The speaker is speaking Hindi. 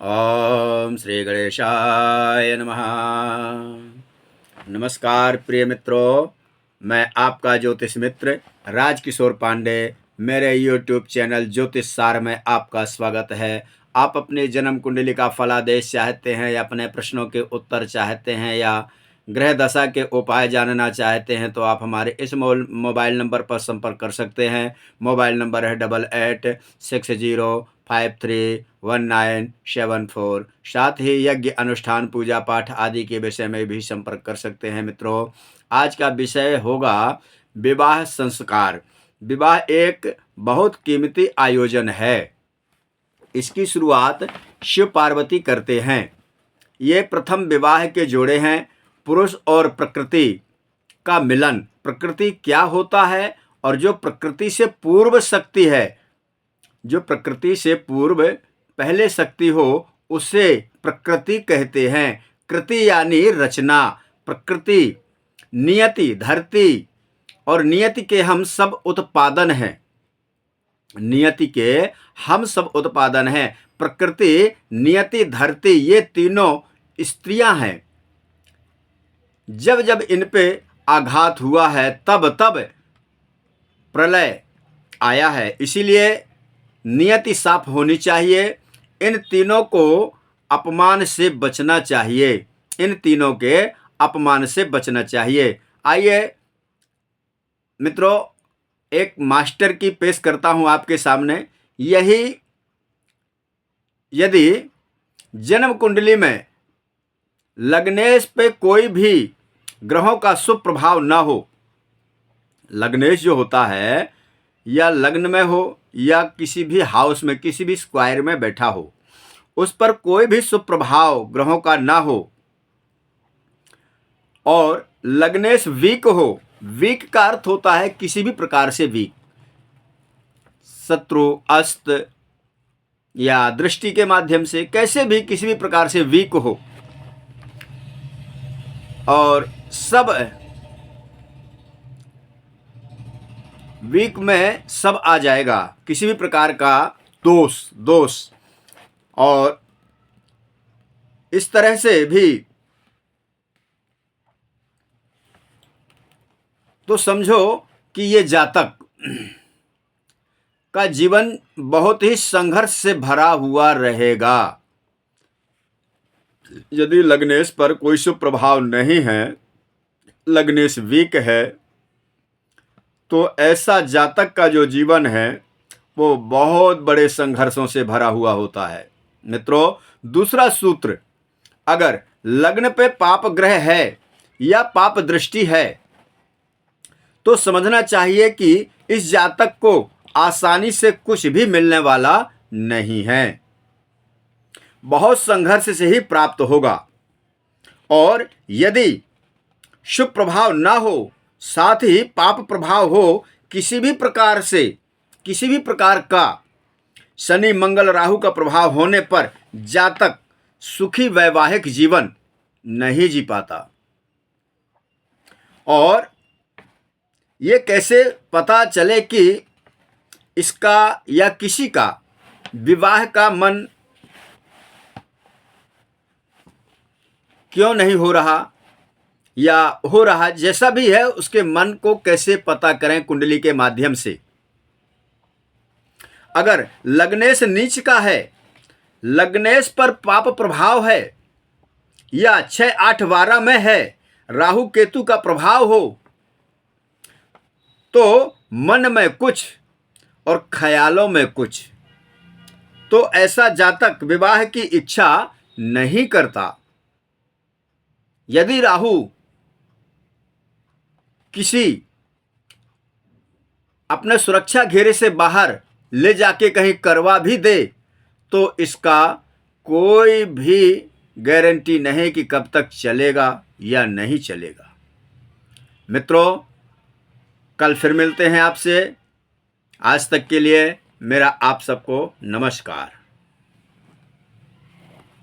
ओम श्री गणेशाय नमः। नमस्कार प्रिय मित्रों, मैं आपका ज्योतिष मित्र राजकिशोर पांडे। मेरे YouTube चैनल ज्योतिष सार में आपका स्वागत है। आप अपनी जन्म कुंडली का फलादेश चाहते हैं या अपने प्रश्नों के उत्तर चाहते हैं या ग्रह दशा के उपाय जानना चाहते हैं तो आप हमारे इस मोबाइल नंबर पर संपर्क कर सकते हैं। मोबाइल नंबर है 8860531974। साथ ही यज्ञ अनुष्ठान पूजा पाठ आदि के विषय में भी संपर्क कर सकते हैं। मित्रों, आज का विषय होगा विवाह संस्कार। विवाह एक बहुत कीमती आयोजन है। इसकी शुरुआत शिव पार्वती करते हैं। ये प्रथम विवाह के जोड़े हैं। पुरुष और प्रकृति का मिलन। प्रकृति क्या होता है और जो प्रकृति से पूर्व शक्ति है, जो प्रकृति से पूर्व पहले शक्ति हो, उसे प्रकृति कहते हैं। कृति यानी रचना। प्रकृति, नियति, धरती और नियति के हम सब उत्पादन हैं। नियति के हम सब उत्पादन हैं। प्रकृति, नियति, धरती, ये तीनों स्त्रियां हैं। जब जब इन पे आघात हुआ है तब तब प्रलय आया है। इसीलिए नियति साफ होनी चाहिए। इन तीनों को अपमान से बचना चाहिए। इन तीनों के अपमान से बचना चाहिए। आइए मित्रों, एक मास्टर की पेश करता हूं आपके सामने। यही यदि जन्म कुंडली में लग्नेश पे कोई भी ग्रहों का शुभ प्रभाव ना हो, लग्नेश जो होता है या लग्न में हो या किसी भी हाउस में, किसी भी स्क्वायर में बैठा हो, उस पर कोई भी शुभ प्रभाव ग्रहों का ना हो और लग्नेश वीक हो। वीक का अर्थ होता है किसी भी प्रकार से वीक, शत्रु, अस्त या दृष्टि के माध्यम से, कैसे भी किसी भी प्रकार से वीक हो और सब वीक में सब आ जाएगा, किसी भी प्रकार का दोष और इस तरह से भी, तो समझो कि ये जातक का जीवन बहुत ही संघर्ष से भरा हुआ रहेगा। यदि लग्नेश पर कोई शुभ प्रभाव नहीं है, लग्नेश वीक है, तो ऐसा जातक का जो जीवन है वो बहुत बड़े संघर्षों से भरा हुआ होता है। मित्रों, दूसरा सूत्र, अगर लग्न पे पाप ग्रह है या पाप दृष्टि है तो समझना चाहिए कि इस जातक को आसानी से कुछ भी मिलने वाला नहीं है। बहुत संघर्ष से ही प्राप्त होगा। और यदि शुभ प्रभाव ना हो, साथ ही पाप प्रभाव हो, किसी भी प्रकार से, किसी भी प्रकार का शनि मंगल राहु का प्रभाव होने पर जातक सुखी वैवाहिक जीवन नहीं जी पाता। और ये कैसे पता चले कि इसका या किसी का विवाह का मन क्यों नहीं हो रहा या हो रहा, जैसा भी है, उसके मन को कैसे पता करें कुंडली के माध्यम से। अगर लग्नेश नीच का है, लग्नेश पर पाप प्रभाव है या 6, 8, 12 में है, राहु केतु का प्रभाव हो, तो मन में कुछ और ख्यालों में कुछ, तो ऐसा जातक विवाह की इच्छा नहीं करता। यदि राहु किसी अपने सुरक्षा घेरे से बाहर ले जाके कहीं करवा भी दे तो इसका कोई भी गारंटी नहीं कि कब तक चलेगा या नहीं चलेगा। मित्रों, कल फिर मिलते हैं आपसे। आज तक के लिए मेरा आप सबको नमस्कार।